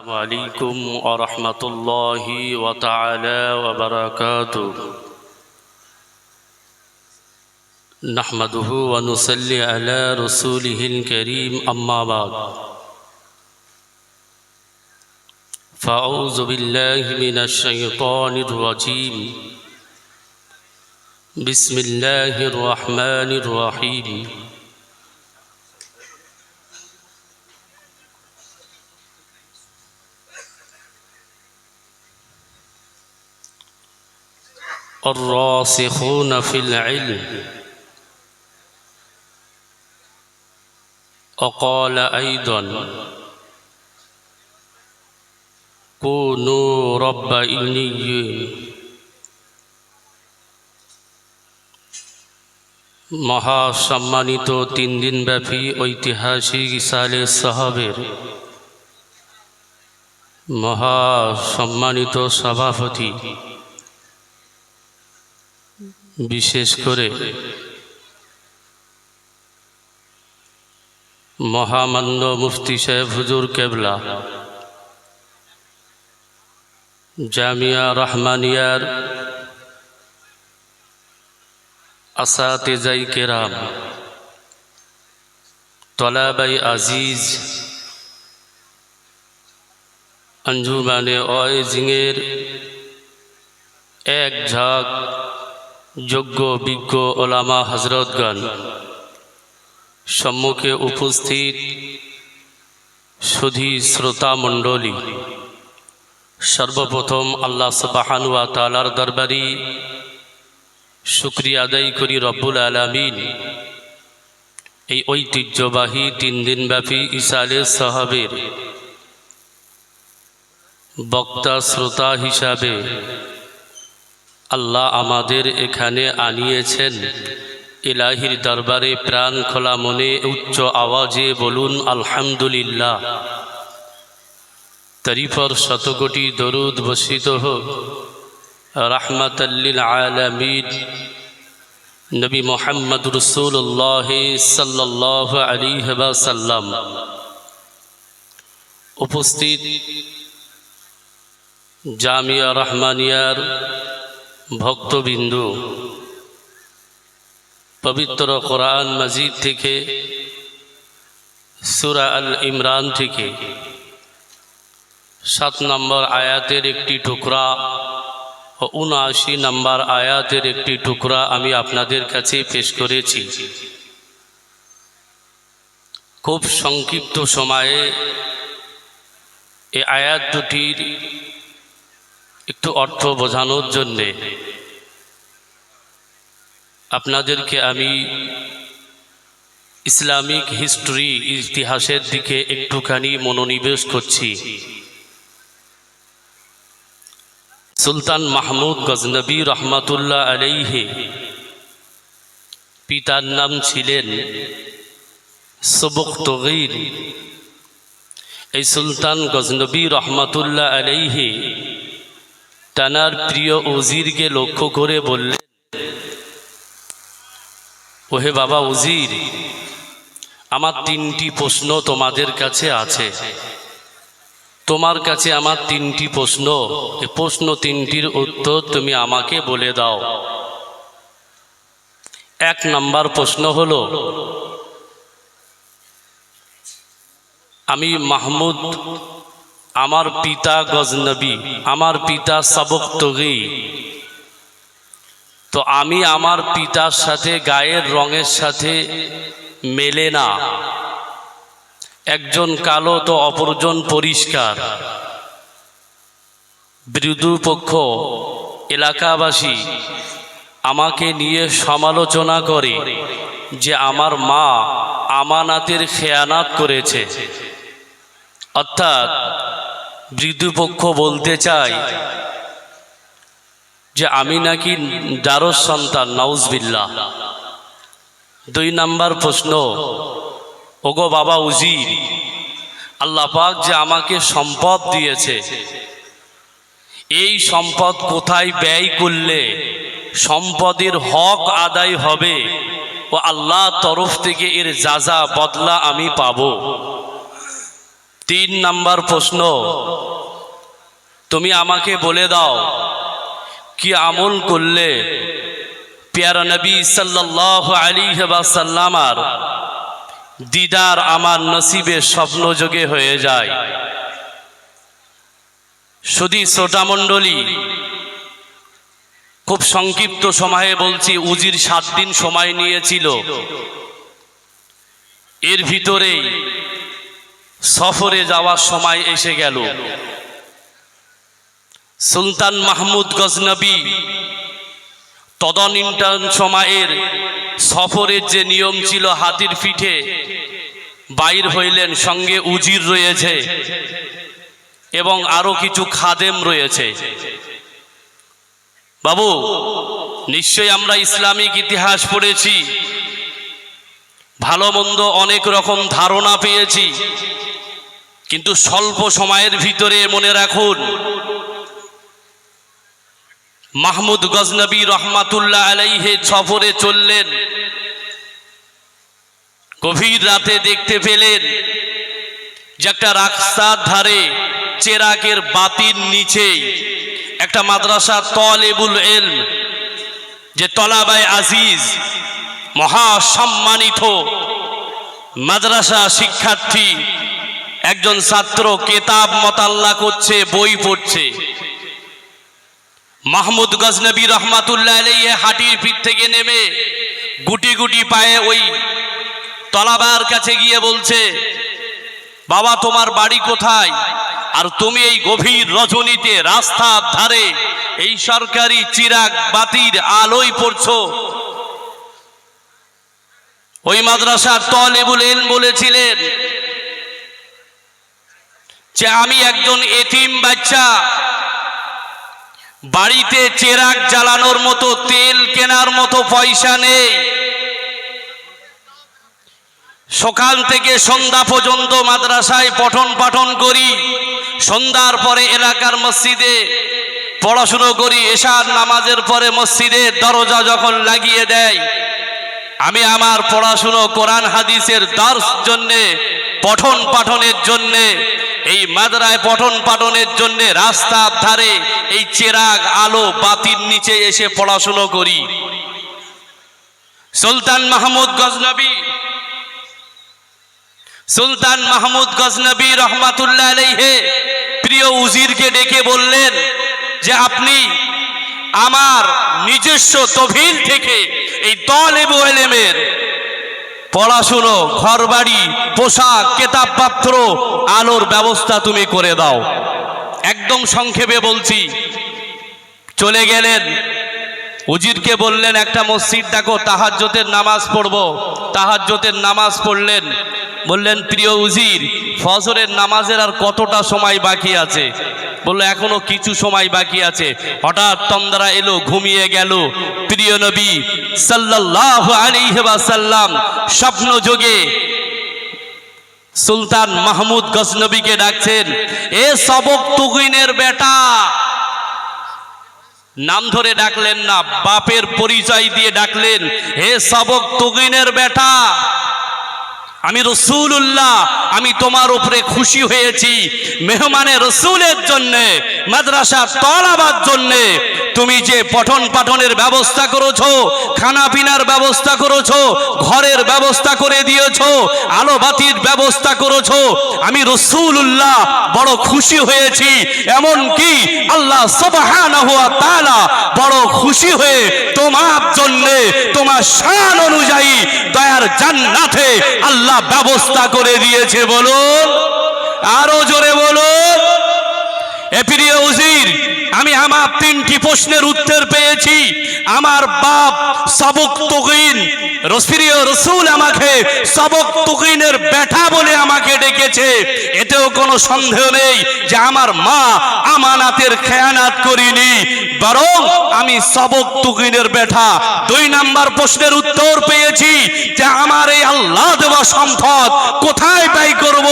عليكم ورحمة الله وتعالى وبركاته نحمده ونصلي على رسوله الكريم أما بعد فأعوذ بالله من الشيطان الرجيم بسم الله الرحمن الرحيم الراسخون في العلم وقال أيضا كونوا ربانيين মহা সম্মানিত 3 দিনব্যাপী ঐতিহাসিক ইসালে সাহাবের মহা সম্মানিত সভাপতি বিশেষ করে মহামান্য মুফতি সাহেব হুজুর কেবলা জামিয়া রহমানিয়ার আসাতিজাই কেরাম তলাবাই আজিজ আঞ্জুমানে ওয়াইজিংয়ের এক ঝাঁক যোগ্য বিজ্ঞ ওলামা হযরতগণ, সম্মুখে উপস্থিত সুধী শ্রোতা মণ্ডলী, সর্বপ্রথম আল্লাহ সুবহানাহু ওয়া তাআলার দরবারে শুকরিয়া আদায় করি রব্বুল আলামিন এই ঐতিহ্যবাহী 3 দিনব্যাপী ইসালে সাহাবের বক্তা শ্রোতা হিসাবে আল্লাহ আমাদের এখানে আনিয়েছেন। ইলাহির দরবারে প্রাণ খোলা মনে উচ্চ আওয়াজে বলুন আলহামদুলিল্লাহ। তারপর শতকোটি দরুদ বর্ষিত হোক রাহমাতাল লিল আলামিন নবী মুহাম্মদ রাসূলুল্লাহ সাল্লাল্লাহু আলাইহি ওয়াসাল্লাম। উপস্থিত জামিয়া রহমানিয়ার ভক্তবিন্দু, পবিত্র কোরআন মাজিদ থেকে সূরা আল ইমরান থেকে 7 নম্বর আয়াতের একটি টুকরা ও 79 নম্বর আয়াতের একটি টুকরা আমি আপনাদের কাছে পেশ করেছি। খুব সংক্ষিপ্ত সময়ে এই আয়াত দুটির একটু অর্থ বোঝানোর জন্যে আপনাদেরকে আমি ইসলামিক হিস্ট্রি ইতিহাসের দিকে একটুখানি মনোনিবেশ করছি। সুলতান মাহমুদ গজনবী রহমাতুল্লাহ আলাইহি, পিতার নাম ছিলেন সুবুকতগীর। এই সুলতান গজনবী রহমাতুল্লাহ আলাইহি তানার প্রিয় উজিরকে লক্ষ্য করে বললেন, ওহে বাবা উজির, আমার 3টি প্রশ্ন তোমাদের কাছে আছে। তোমার কাছে আমার 3টি প্রশ্ন, এই প্রশ্ন 3টির উত্তর তুমি আমাকে বলে দাও। 1 নম্বর প্রশ্ন হলো, আমি মাহমুদ, আমার পিতা গজনবী, আমার পিতা সবকতগী, তো আমি আমার পিতার সাথে গায়ের রঙের সাথে মেলে না। একজন কালো তো অপরজন পরিষ্কার। বিরোধী পক্ষ এলাকাবাসী আমাকে নিয়ে সমালোচনা করে যে আমার মা আমানাতের খেয়ানাত করেছে। অর্থাৎ বিরোধী পক্ষ বলতে চায় যে আমি নাকি দারস সন্তান, নাউজবিল্লাহ। 2 নম্বর প্রশ্ন, ওগো বাবা উজির, আল্লাহ পাক যে আমাকে সম্পদ দিয়েছে, এই সম্পদ কোথায় ব্যয় করলে সম্পদের হক আদায় হবে ও আল্লাহ তরফ থেকে এর যাজা বদলা আমি পাবো। তিন নাম্বার প্রশ্ন, তুমি আমাকে বলে দাও কি আমল করলে প্যারা নবী সাল্লাল্লাহু আলাইহি ওয়াসাল্লামার দিদার আমার নসিবে স্বপ্ন যোগে হয়ে যায়। শুধু শ্রোতা মণ্ডলী, খুব সংক্ষিপ্ত সময়ে বলছি, উজির 7 দিন সময় নিয়েছিল। এর ভিতরেই সফরে যাওয়ার সময় এসে গেল। সুলতান মাহমুদ গজনবী তদানীন্তন সময়ের সফরের যে নিয়ম ছিল, হাতির পিঠে বাইর হইলেন, সঙ্গে উজির রয়েছে এবং আরো কিছু খাদেম রয়েছে। বাবু, নিশ্চয়ই আমরা ইসলামিক ইতিহাস পড়েছি, ভালো মন্দ অনেক রকম ধারণা পেয়েছি, কিন্তু স্বল্প সময়ের ভিতরে মনে রাখুন, মাহমুদ গজনবী রহমাতুল্লাহ আলাইহি সফরে চললেন। গভীর রাতে দেখতে পেলেন যে একটা রাস্তার ধারে চেরাগের বাতির নিচে একটা মাদ্রাসা তলেবুল ইলম, যে তলাবায়ে আজিজ মহাসম্মানিত মাদ্রাসা শিক্ষার্থী, একজন ছাত্র কিতাব মোতাল্লা করছে, বই পড়ছে। মাহমুদ গজনবী রহমাতুল্লাহ আলাইহি হাটির পিঠ থেকে নেমে গুটি গুটি পায়ে ওই তলাবার কাছে গিয়ে বলছে, বাবা তোমার বাড়ি কোথায়? আর তুমি এই গভীর রজনীতে রাস্তার ধারে এই সরকারি চিরাগ বাতির আলোয় পড়ছো? ওই মাদ্রাসার তলেবুল ইলম বলেছিলেন যে আমি একজন এতিম বাচ্চা, বাড়িতে চেরাগ জ্বালানোর মতো, তেল কেনার মতো পয়সা নেই। সকাল থেকে সন্ধ্যা পর্যন্ত মাদ্রাসায় পঠন পাঠন করি, সন্ধ্যার পরে এলাকার মসজিদে পড়াশুনো করি, এশার নামাজের পরে মসজিদের দরজা যখন লাগিয়ে দেয়, আমি আমার পড়াশুনো কোরআন হাদিসের দর্শ জন্যে, পঠন পাঠনের জন্যে, এই মাদ্রাসায় পঠন পাঠনের জন্যে রাস্তার ধারে এই চেরাগ আলো বাতির নিচে এসে পড়াশুনো করি। সুলতান মাহমুদ গজনবী রহমাতুল্লাহ আলাইহি প্রিয় উজিরকে ডেকে বললেন যে আপনি আমার নিজস্ব তহবিল থেকে এই তলেবুল ইলমের পড়াশুনো, ঘরবাড়ি, পোশাক, কিতাবপত্র, আলোর ব্যবস্থা তুমি করে দাও। একদম সংক্ষেপে বলছি। চলে গেলেন, উজিরকে বললেন একটা মসজিদ ডাকো, তাহাজ্জুদের নামাজ পড়বো। তাহাজ্জুদের নামাজ পড়লেন। বললেন, প্রিয় উজির, ফজরের নামাজের আর কতটা সময় বাকি আছে? বললো, এখনো কিছু সময় বাকি আছে। হঠাৎ তন্দ্রা এলো, ঘুমিয়ে গেল। প্রিয় নবী সাল্লাল্লাহু আলাইহি ওয়াসাল্লাম স্বপ্ন যোগে সুলতান মাহমুদ গজনবীকে ডাকছেন, এ সবক তুগিনের বেটা। নাম ধরে ডাকলেন না, বাপের পরিচয় দিয়ে ডাকলেন, হে সবক তুগিনের বেটা, আমি রাসূলুল্লাহ, আমি তোমার উপরে খুশি হয়েছি। মেহমানে রাসূলের জন্য, মাদ্রাসা তলাবার জন্য তুমি যে পঠন পাঠনের ব্যবস্থা করেছো, খানা পিনার ব্যবস্থা করেছো, ঘরের ব্যবস্থা করে দিয়েছো, আলো বাতির ব্যবস্থা করেছো, আমি রাসূলুল্লাহ বড় খুশি হয়েছি। এমন কি আল্লাহ সুবহানাহু ওয়া তাআলা বড় খুশি হয়ে তোমার জন্য, তোমার শান অনুযায়ী দয়ার জান্নাতে আল্লাহ ব্যবস্থা করে দিয়েছে। বলুন, আরো জোরে বলুন। এ প্রিয় উজির, আমি আমার 3টি প্রশ্নের উত্তর পেয়েছি। আমার বাপ সবক তুগিন, প্রিয় রাসূল আমাকে সবক তুগিনের বেটা বলে আমাকে ডেকেছে। এতেও কোনো সন্দেহ নেই যে আমার মা আমানাতের খেয়ানাত করিনি, বরং আমি সবক তুগিনের বেটা। 2 নাম্বার প্রশ্নের উত্তর পেয়েছি যে আমার এই আল্লাহ দেওয়া সম্পদ কোথায় ব্যয় করব,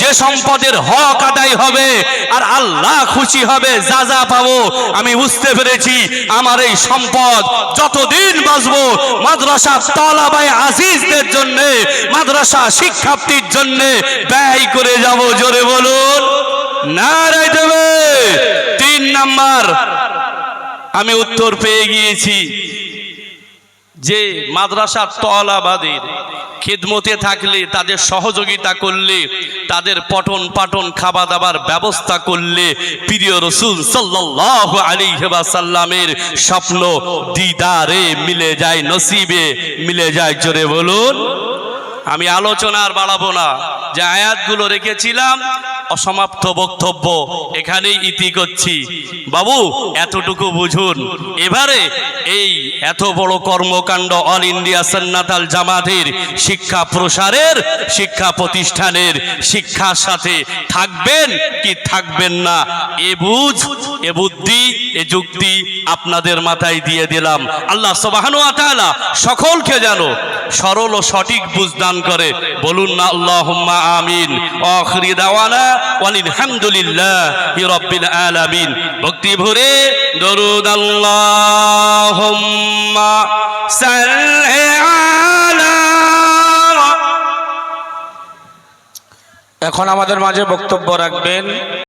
যে সম্পদের হক আদায় হবে আর আল্লাহ খুশি হবে, যা যা পাবো। আমি বুঝতে পেরেছি আমার এই সম্পদ যতদিন বাঁচবো মাদ্রাসা তলাবায়ে আজিজদের জন্য, মাদ্রাসা শিক্ষার্থীর জন্য ব্যয় করে যাব। জোরে বলুন নারে দেবে। 3 নাম্বার আমি উত্তর পেয়ে গিয়েছি যে মাদ্রাসার তলাবাদের খিদমতে থাকলে, তাদের সহযোগিতা করলে, তাদের পঠন পাঠন খাওয়া দাবার ব্যবস্থা করলে প্রিয় রাসূল সাল্লাল্লাহু আলাইহি ওয়াসাল্লামের স্বপ্ন দিদারে মিলে যায়, নসিবে মিলে যায়। জোরে বলুন। আমি আলোচনা আর বাড়াবো না, যে আয়াতগুলো রেখেছিলাম অসমাপ্ত বক্তব্য এখানেই ইতি করছি। বাবু এতটুকু বুঝুন, এবারে এই এত বড় কর্মকাণ্ড অল ইন্ডিয়া সুন্নাত আল জামাতের শিক্ষা প্রসারের, শিক্ষা প্রতিষ্ঠানের শিক্ষার সাথে থাকবেন কি থাকবেন না, এ বুঝ, এ বুদ্ধি, এ যুক্তি আপনাদের মাথায় দিয়ে দিলাম। আল্লাহ সুবহানাহু ওয়া তাআলা সকলকে যেন সরল ও সঠিক বুঝ দান করে। বলুন না আল্লাহুম্মা আমিন। আখিরি দাওয়ানা আলহামদুলিল্লাহি রাব্বিল আলামিন। ভক্তি ভরে দরুদ আল্লাহুম্মা সাল্লি আলা। এখন আমাদের মাঝে বক্তব্য রাখবেন